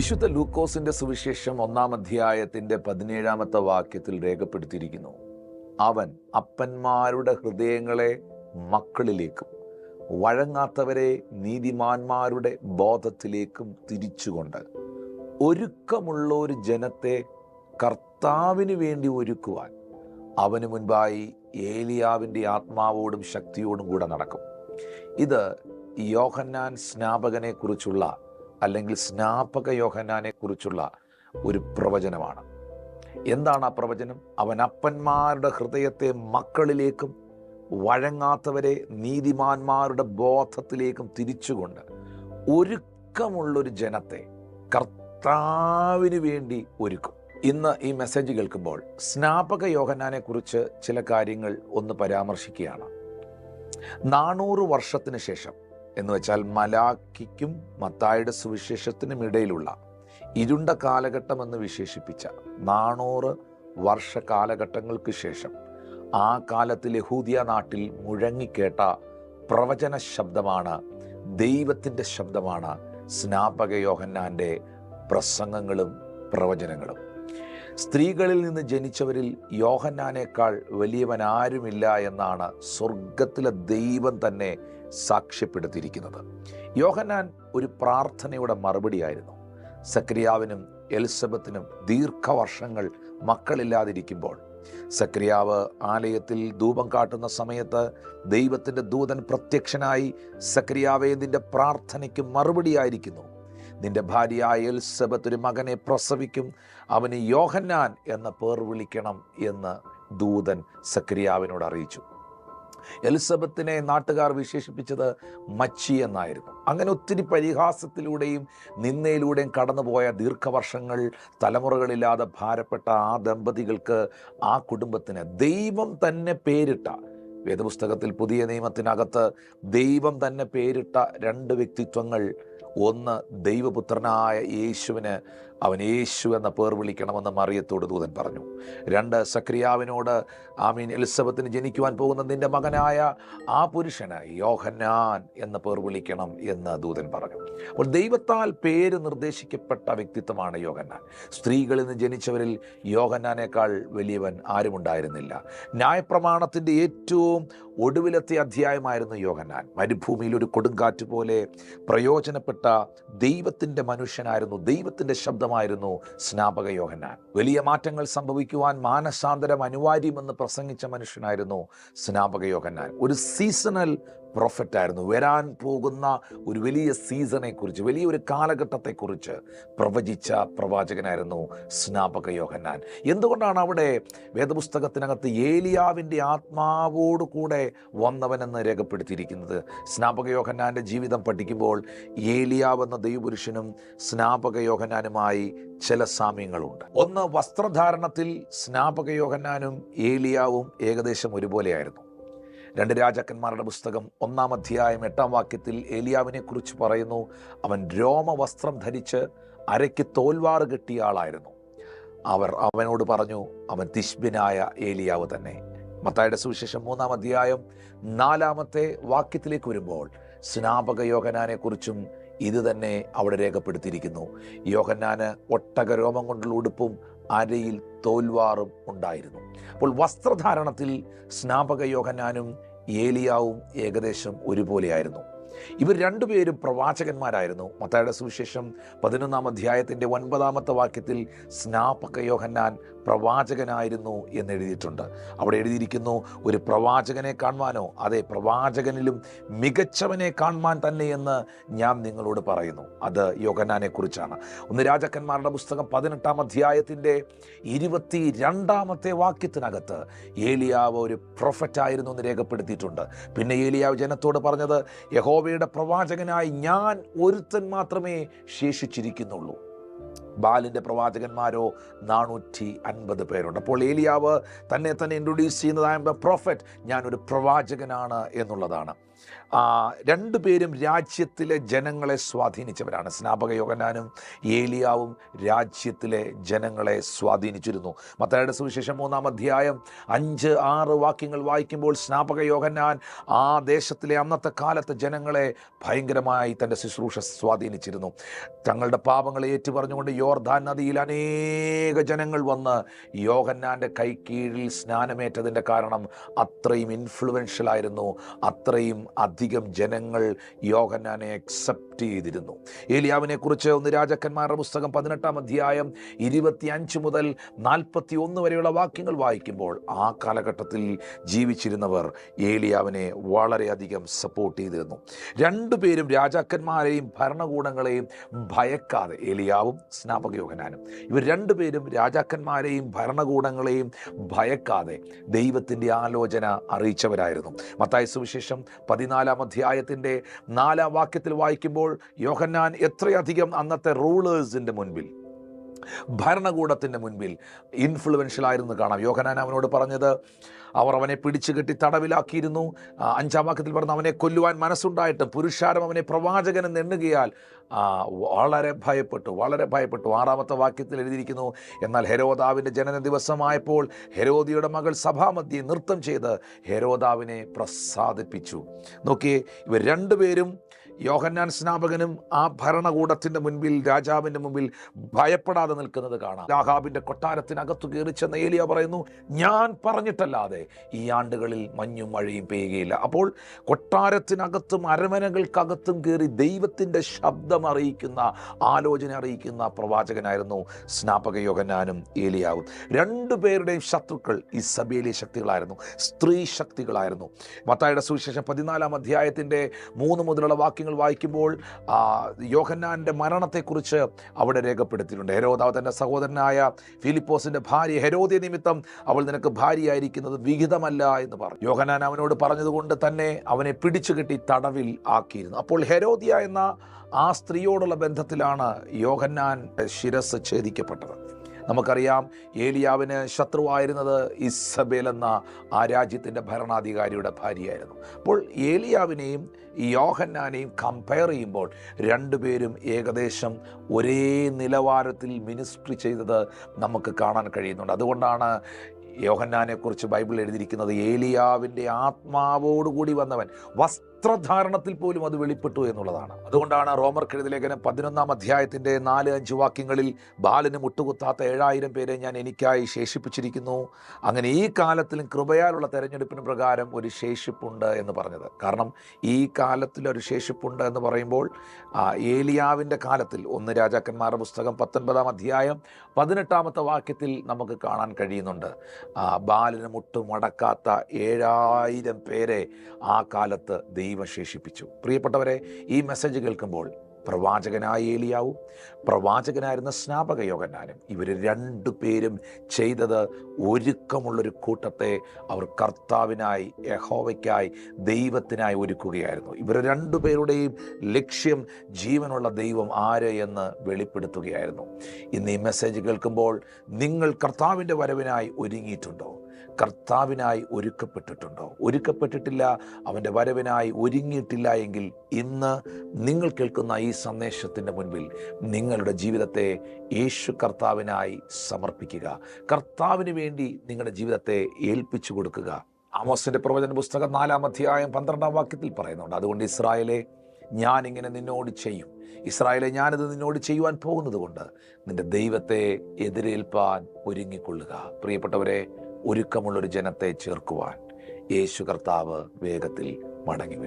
വിശുദ്ധ ലൂക്കോസിന്റെ സുവിശേഷം 1-ാമത്തെ രേഖപ്പെടുത്തിയിരിക്കുന്നു. അവൻ അപ്പന്മാരുടെ ഹൃദയങ്ങളെ മക്കളിലേക്കും വഴങ്ങാത്തവരെ നീതിമാന്മാരുടെ ബോധത്തിലേക്കും തിരിച്ചുകൊണ്ട് ഒരുക്കമുള്ള ഒരു ജനത്തെ കർത്താവിന് വേണ്ടി ഒരുക്കുവാൻ അവന് മുൻപായി ഏലിയാവിൻ്റെ ആത്മാവോടും ശക്തിയോടും കൂടെ നടക്കും. ഇത് യോഹന്നാൻ സ്നാപകനെ കുറിച്ചുള്ള അല്ലെങ്കിൽ സ്നാപക യോഹന്നാനെ കുറിച്ചുള്ള ഒരു പ്രവചനമാണ്. എന്താണ് ആ പ്രവചനം? അവൻ അപ്പന്മാരുടെ ഹൃദയത്തെ മക്കളിലേക്കും വഴങ്ങാത്തവരെ നീതിമാന്മാരുടെ ബോധത്തിലേക്കും തിരിച്ചുകൊണ്ട് ഒരുക്കമുള്ളൊരു ജനത്തെ കർത്താവിന് വേണ്ടി ഒരുക്കും. ഇന്ന് ഈ മെസ്സേജ് കേൾക്കുമ്പോൾ സ്നാപക യോഹന്നാനെ കുറിച്ച് ചില കാര്യങ്ങൾ ഒന്ന് പരാമർശിക്കുകയാണ്. 400 വർഷത്തിന് ശേഷം എന്ന് വെച്ചാൽ മലാക്കിക്കും മത്തായിയുടെ സുവിശേഷത്തിനും ഇടയിലുള്ള ഇരുണ്ട കാലഘട്ടം എന്ന് വിശേഷിപ്പിച്ച 400 വർഷ കാലഘട്ടങ്ങൾക്ക് ശേഷം ആ കാലത്തിൽ യഹൂദിയ നാട്ടിൽ മുഴങ്ങിക്കേട്ട പ്രവചന ശബ്ദമാണ്, ദൈവത്തിൻ്റെ ശബ്ദമാണ് സ്നാപക യോഹന്നാൻ്റെ പ്രസംഗങ്ങളും പ്രവചനങ്ങളും. സ്ത്രീകളിൽ നിന്ന് ജനിച്ചവരിൽ യോഹന്നാനേക്കാൾ വലിയവൻ ആരുമില്ല എന്നാണ് സ്വർഗത്തിലെ ദൈവം തന്നെ സാക്ഷ്യപ്പെടുത്തിയിരിക്കുന്നത്. യോഹന്നാൻ ഒരു പ്രാർത്ഥനയുടെ മറുപടിയായിരുന്നു. സക്രിയാവിനും എലിസബത്തിനും ദീർഘവർഷങ്ങൾ മക്കളില്ലാതിരിക്കുമ്പോൾ സക്രിയാവ് ആലയത്തിൽ ധൂപം കാട്ടുന്ന സമയത്ത് ദൈവത്തിൻ്റെ ദൂതൻ പ്രത്യക്ഷനായി, സക്രിയാവേ, നിന്റെ പ്രാർത്ഥനയ്ക്ക് മറുപടിയായിരിക്കുന്നു, നിന്റെ ഭാര്യയായ എലിസബത്ത് ഒരു മകനെ പ്രസവിക്കും, അവന് യോഹന്നാൻ എന്ന പേർ വിളിക്കണം എന്ന് ദൂതൻ സക്രിയാവിനോട് അറിയിച്ചു. എലിസബത്തിനെ നാട്ടുകാർ വിശേഷിപ്പിച്ചത് മച്ചി എന്നായിരുന്നു. അങ്ങനെ ഒത്തിരി പരിഹാസത്തിലൂടെയും നിന്ദയിലൂടെയും കടന്നുപോയ ദീർഘവർഷങ്ങൾ തലമുറകളില്ലാതെ ഭാരപ്പെട്ട ആ ദമ്പതികൾക്ക്, ആ കുടുംബത്തിന് ദൈവം തന്നെ പേരിട്ട, വേദപുസ്തകത്തിൽ പുതിയ നിയമത്തിനകത്ത് ദൈവം തന്നെ പേരിട്ട 2 വ്യക്തിത്വങ്ങൾ, ഒന്ന് ദൈവപുത്രനായ യേശുവിന് അവൻ യേശു എന്ന പേർ വിളിക്കണമെന്ന് മറിയത്തോട് ദൂതൻ പറഞ്ഞു. 2 സക്രിയാവിനോട് എലിസബത്തിന് ജനിക്കുവാൻ പോകുന്ന നിന്റെ മകനായ ആ പുരുഷന് യോഹന്നാൻ എന്ന പേർ വിളിക്കണം എന്ന് ദൂതൻ പറഞ്ഞു. അപ്പോൾ ദൈവത്താൽ പേര് നിർദ്ദേശിക്കപ്പെട്ട വ്യക്തിത്വമാണ് യോഹന്നാൻ. സ്ത്രീകളിൽ നിന്ന് ജനിച്ചവരിൽ യോഹന്നാനേക്കാൾ വലിയവൻ ആരുമുണ്ടായിരുന്നില്ല. ന്യായപ്രമാണത്തിൻ്റെ ഏറ്റവും ഒടുവിലത്തെ അധ്യായമായിരുന്നു യോഹന്നാൻ. മരുഭൂമിയിൽ ഒരു കൊടുങ്കാറ്റ് പോലെ പ്രയോജനപ്പെട്ട ദൈവത്തിൻ്റെ മനുഷ്യനായിരുന്നു, ദൈവത്തിൻ്റെ ശബ്ദമായിരുന്നു സ്നാപക യോഹന്നാൻ. വലിയ മാറ്റങ്ങൾ സംഭവിക്കുവാൻ മാനസാന്തരം അനിവാര്യമെന്ന് പ്രസംഗിച്ച മനുഷ്യനായിരുന്നു സ്നാപക യോഹന്നാൻ. ഒരു സീസണൽ പ്രൊഫറ്റായിരുന്നു. വരാൻ പോകുന്ന ഒരു വലിയ സീസണെക്കുറിച്ച്, വലിയൊരു കാലഘട്ടത്തെക്കുറിച്ച് പ്രവചിച്ച പ്രവാചകനായിരുന്നു സ്നാപക യോഹന്നാൻ. എന്തുകൊണ്ടാണ് അവിടെ വേദപുസ്തകത്തിനകത്ത് ഏലിയാവിൻ്റെ ആത്മാവോട് കൂടെ വന്നവനെന്ന് രേഖപ്പെടുത്തിയിരിക്കുന്നത്? സ്നാപക യോഹന്നാൻ്റെ ജീവിതം പഠിക്കുമ്പോൾ ഏലിയാവ് എന്ന ദൈവപുരുഷനും സ്നാപക യോഹന്നാനുമായി ചില സാമ്യങ്ങളുണ്ട്. ഒന്ന്, വസ്ത്രധാരണത്തിൽ സ്നാപക യോഹന്നാനും ഏലിയാവും ഏകദേശം ഒരുപോലെയായിരുന്നു. 2 രാജാക്കന്മാരുടെ പുസ്തകം 1-ാം-8 ഏലിയാവിനെ കുറിച്ച് പറയുന്നു, അവൻ രോമവസ്ത്രം ധരിച്ച് അരയ്ക്ക് തോൽവാറ് കെട്ടിയ ആളായിരുന്നു. അവനോട് പറഞ്ഞു, അവൻ തിശ്ബിനായ ഏലിയാവ് തന്നെ. മത്തായിയുടെ സുവിശേഷം 3-ാം-4 വരുമ്പോൾ സ്നാപക യോഹന്നാനെ കുറിച്ചും ഇത് തന്നെ അവിടെ രേഖപ്പെടുത്തിയിരിക്കുന്നു. യോഹന്നാന് ഒട്ടകരോമം കൊണ്ടുള്ള ഉടുപ്പും അരയിൽ തോൽവാറും ഉണ്ടായിരുന്നു. അപ്പോൾ വസ്ത്രധാരണത്തിൽ സ്നാപക യോഹന്നാനും ഏലിയാവും ഏകദേശം ഒരുപോലെയായിരുന്നു. ഇവർ 2 പേരും പ്രവാചകന്മാരായിരുന്നു. മത്തായിയുടെ സുവിശേഷം 11-ാം-9 സ്നാപക യോഹന്നാൻ പ്രവാചകനായിരുന്നു എന്നെഴുതിയിട്ടുണ്ട്. അവിടെ എഴുതിയിരിക്കുന്നു, ഒരു പ്രവാചകനെ കാണുവാനോ, അതെ, പ്രവാചകനിലും മികച്ചവനെ കാണുവാൻ തന്നെ എന്ന് ഞാൻ നിങ്ങളോട് പറയുന്നു. അത് യോഹന്നാനെ കുറിച്ചാണ്. 1 രാജാക്കന്മാരുടെ പുസ്തകം 18-ാം-22 ഏലിയാവ് ഒരു പ്രൊഫറ്റായിരുന്നു എന്ന് രേഖപ്പെടുത്തിയിട്ടുണ്ട്. പിന്നെ ഏലിയാവ് ജനത്തോട് പറഞ്ഞത്, യഹോവയുടെ പ്രവാചകനായി ഞാൻ ഒരുത്തൻ മാത്രമേ ശേഷിച്ചിരിക്കുന്നുള്ളൂ, ബാലിൻ്റെ പ്രവാചകന്മാരോ 450 പേരുണ്ട്. അപ്പോൾ ഏലിയാവ് തന്നെ ഇൻട്രൊഡ്യൂസ് ചെയ്യുന്നത്, ഐ ആം ദ പ്രൊഫറ്റ്, ഞാനൊരു പ്രവാചകനാണ് എന്നുള്ളതാണ്. രണ്ടുപേരും രാജ്യത്തിലെ ജനങ്ങളെ സ്വാധീനിച്ചവരാണ്. സ്നാപക യോഹന്നാനും ഏലിയാവും രാജ്യത്തിലെ ജനങ്ങളെ സ്വാധീനിച്ചിരുന്നു. മത്തായിയുടെ സുവിശേഷം 3-ാം അധ്യായം 5-6 വാക്യങ്ങൾ വായിക്കുമ്പോൾ സ്നാപക യോഹന്നാൻ ആ ദേശത്തിലെ അന്നത്തെ കാലത്തെ ജനങ്ങളെ ഭയങ്കരമായി തൻ്റെ ശുശ്രൂഷ സ്വാധീനിച്ചിരുന്നു. തങ്ങളുടെ പാപങ്ങളെ ഏറ്റുപറഞ്ഞുകൊണ്ട് യോർദാൻ നദിയിൽ അനേക ജനങ്ങൾ വന്ന് യോഹന്നാൻ്റെ കൈക്കീഴിൽ സ്നാനമേറ്റതിൻ്റെ കാരണം അത്രയും ഇൻഫ്ലുവൻഷ്യലായിരുന്നു, അത്രയും അധികം ജനങ്ങൾ യോഹന്നാനെ അക്സെപ്റ്റ് ചെയ്തിരുന്നു. ഏലിയാവിനെ കുറിച്ച് 1 രാജാക്കന്മാരുടെ പുസ്തകം 18-ാം അധ്യായം 25 മുതൽ 41 വരെയുള്ള വാക്യങ്ങൾ വായിക്കുമ്പോൾ ആ കാലഘട്ടത്തിൽ ജീവിച്ചിരുന്നവർ ഏലിയാവിനെ വളരെയധികം സപ്പോർട്ട് ചെയ്തിരുന്നു. രണ്ടുപേരും രാജാക്കന്മാരെയും ഭരണകൂടങ്ങളെയും ഭയക്കാതെ, ഏലിയാവും സ്നാപക യോഹന്നാനും, ഇവർ രണ്ടുപേരും രാജാക്കന്മാരെയും ഭരണകൂടങ്ങളെയും ഭയക്കാതെ ദൈവത്തിൻ്റെ ആലോചന അറിയിച്ചവരായിരുന്നു. മത്തായി സുവിശേഷം 14-ാം അധ്യായത്തിൻ്റെ 4-ാം വാക്യത്തിൽ വായിക്കുമ്പോൾ യോഹന്നാൻ എത്രയധികം അന്നത്തെ റൂളേഴ്സിൻ്റെ മുൻപിൽ, ഭരണകൂടത്തിൻ്റെ മുൻപിൽ ഇൻഫ്ലുവൻഷ്യലായിരുന്നു കാണാം. യോഹന്നാൻ അവനോട് പറഞ്ഞത്, അവർ അവനെ പിടിച്ചു കെട്ടി തടവിലാക്കിയിരുന്നു. 5-ാം വാക്യത്തിൽ പറഞ്ഞ അവനെ കൊല്ലുവാൻ മനസ്സുണ്ടായിട്ട് പുരുഷാരം അവനെ പ്രവാചകനെന്ന് എണ്ണുകയാൽ വളരെ ഭയപ്പെട്ടു. 6-ാമത്തെ വാക്യത്തിൽ എഴുതിയിരിക്കുന്നു, എന്നാൽ ഹെരോദാവിൻ്റെ ജനന ദിവസമായപ്പോൾ ഹെരോദിയുടെ മകൾ സഭാമധ്യേ നൃത്തം ചെയ്ത് ഹെരോദാവിനെ പ്രസാദിപ്പിച്ചു. നോക്കിയേ, ഇവർ രണ്ടുപേരും, യോഹന്നാൻ സ്നാപകനും ആ ഭരണകൂടത്തിൻ്റെ മുൻപിൽ, രാജാവിൻ്റെ മുമ്പിൽ ഭയപ്പെടാതെ നിൽക്കുന്നത് കാണാം. ആഹാബിൻ്റെ കൊട്ടാരത്തിനകത്തു കയറി ചെന്ന ഏലിയ പറയുന്നു, ഞാൻ പറഞ്ഞിട്ടല്ലാതെ ഈ ആണ്ടുകളിൽ മഞ്ഞും മഴയും പെയ്യുകയില്ല. അപ്പോൾ കൊട്ടാരത്തിനകത്തും അരമനകൾക്കകത്തും കയറി ദൈവത്തിൻ്റെ ശബ്ദം അറിയിക്കുന്ന, ആലോചന അറിയിക്കുന്ന പ്രവാചകനായിരുന്നു സ്നാപക യോഹന്നാനും ഏലിയാവും. രണ്ടുപേരുടെയും ശത്രുക്കൾ ഇസബേലി ശക്തികളായിരുന്നു, സ്ത്രീ ശക്തികളായിരുന്നു. മത്തായിയുടെ സുവിശേഷം 14-ാം അധ്യായത്തിൻ്റെ 3 മുതലുള്ള വാക്യങ്ങൾ വായിക്കുമ്പോൾ യോഹന്നാൻ്റെ മരണത്തെക്കുറിച്ച് അവിടെ രേഖപ്പെടുത്തിയിട്ടുണ്ട്. ഹെരോദാവ് തൻ്റെ സഹോദരനായ ഫിലിപ്പോസിൻ്റെ ഭാര്യ ഹെരോദ്യ നിമിത്തം അവൾ നിനക്ക് ഭാര്യയായിരിക്കുന്നത് വിഹിതമല്ല എന്ന് പറഞ്ഞു. യോഹന്നാൻ അവനോട് പറഞ്ഞതുകൊണ്ട് തന്നെ അവനെ പിടിച്ചു കെട്ടി തടവിൽ ആക്കിയിരുന്നു. അപ്പോൾ ഹെരോദ്യ എന്ന ആ സ്ത്രീയോടുള്ള ബന്ധത്തിലാണ് യോഹന്നാൻ ശിരസ് ഛേദിക്കപ്പെട്ടത്. നമുക്കറിയാം, ഏലിയാവിന് ശത്രുവായിരുന്നത് ഇസബേൽ എന്ന ആ രാജ്യത്തിൻ്റെ ഭരണാധികാരിയുടെ ഭാര്യയായിരുന്നു. അപ്പോൾ ഏലിയാവിനെയും യോഹന്നാനെയും കമ്പയർ ചെയ്യുമ്പോൾ രണ്ടുപേരും ഏകദേശം ഒരേ നിലവാരത്തിൽ മിനിസ്ട്രി ചെയ്തത് നമുക്ക് കാണാൻ കഴിയുന്നുണ്ട്. അതുകൊണ്ടാണ് യോഹന്നാനെക്കുറിച്ച് ബൈബിൾ എഴുതിയിരിക്കുന്നത്, ഏലിയാവിൻ്റെ ആത്മാവോടുകൂടി വന്നവൻ, വസ്ത്രധാരണത്തിൽ പോലും അത് വെളിപ്പെട്ടു എന്നുള്ളതാണ്. അതുകൊണ്ടാണ് റോമർക്കെഴുതിയ ലേഖനം 11-ാം അധ്യായത്തിൻ്റെ 4-5 വാക്യങ്ങളിൽ ബാലിന് മുട്ടുകുത്താത്ത 7000 പേരെ ഞാൻ എനിക്കായി ശേഷിപ്പിച്ചിരിക്കുന്നു, അങ്ങനെ ഈ കാലത്തിലും കൃപയാലുള്ള തെരഞ്ഞെടുപ്പിന് പ്രകാരം ഒരു ശേഷിപ്പുണ്ട് എന്ന് പറഞ്ഞത്. കാരണം ഈ കാലത്തിലൊരു ശേഷിപ്പുണ്ട് എന്ന് പറയുമ്പോൾ ഏലിയാവിൻ്റെ കാലത്തിൽ 1 രാജാക്കന്മാരുടെ പുസ്തകം 19-ാം അധ്യായം 18-ാമത്തെ വാക്യത്തിൽ നമുക്ക് കാണാൻ കഴിയുന്നുണ്ട്, ബാലിന് മുട്ടുമടക്കാത്ത 7000 പേരെ ആ കാലത്ത് ദൈവം ശേഷിപ്പിച്ചു. പ്രിയപ്പെട്ടവരെ, ഈ മെസ്സേജ് കേൾക്കുമ്പോൾ പ്രവാചകനായ ഏലിയാവും പ്രവാചകനായിരുന്ന സ്നാപക യോഹന്നാനും, ഇവർ രണ്ടുപേരും ചെയ്തത് ഒരുക്കമുള്ളൊരു കൂട്ടത്തെ അവർ കർത്താവിനായി, യഹോവയ്ക്കായി, ദൈവത്തിനായി ഒരുക്കുകയായിരുന്നു. ഇവർ രണ്ടുപേരുടെയും ലക്ഷ്യം ജീവനുള്ള ദൈവം ആര് എന്ന് വെളിപ്പെടുത്തുകയായിരുന്നു. ഇന്ന് ഈ മെസ്സേജ് കേൾക്കുമ്പോൾ നിങ്ങൾ കർത്താവിൻ്റെ വരവിനായി ഒരുങ്ങിയിട്ടുണ്ടോ? കർത്താവിനായി ഒരുക്കപ്പെട്ടിട്ടുണ്ടോ? ഒരുക്കപ്പെട്ടിട്ടില്ല, അവൻ്റെ വരവിനായി ഒരുങ്ങിയിട്ടില്ല എങ്കിൽ ഇന്ന് നിങ്ങൾ കേൾക്കുന്ന ഈ സന്ദേശത്തിൻ്റെ മുൻപിൽ നിങ്ങളുടെ ജീവിതത്തെ യേശു കർത്താവിനായി സമർപ്പിക്കുക. കർത്താവിന് വേണ്ടി നിങ്ങളുടെ ജീവിതത്തെ ഏൽപ്പിച്ചു കൊടുക്കുക. ആമോസിൻ്റെ പ്രവചന പുസ്തകം 4-ാം അധ്യായം 12-ാം വാക്യത്തിൽ പറയുന്നുണ്ട്, അതുകൊണ്ട് ഇസ്രായേലേ, ഞാനിങ്ങനെ നിന്നോട് ചെയ്യും. ഇസ്രായേലെ, ഞാനിത് നിന്നോട് ചെയ്യുവാൻ പോകുന്നത് കൊണ്ട് നിന്റെ ദൈവത്തെ എതിരേൽപ്പാൻ ഒരുങ്ങിക്കൊള്ളുക. പ്രിയപ്പെട്ടവരെ, ഒരുക്കമുള്ളൊരു ജനത്തെ ചേർക്കുവാൻ യേശു കർത്താവ് വേഗത്തിൽ മടങ്ങി വരും.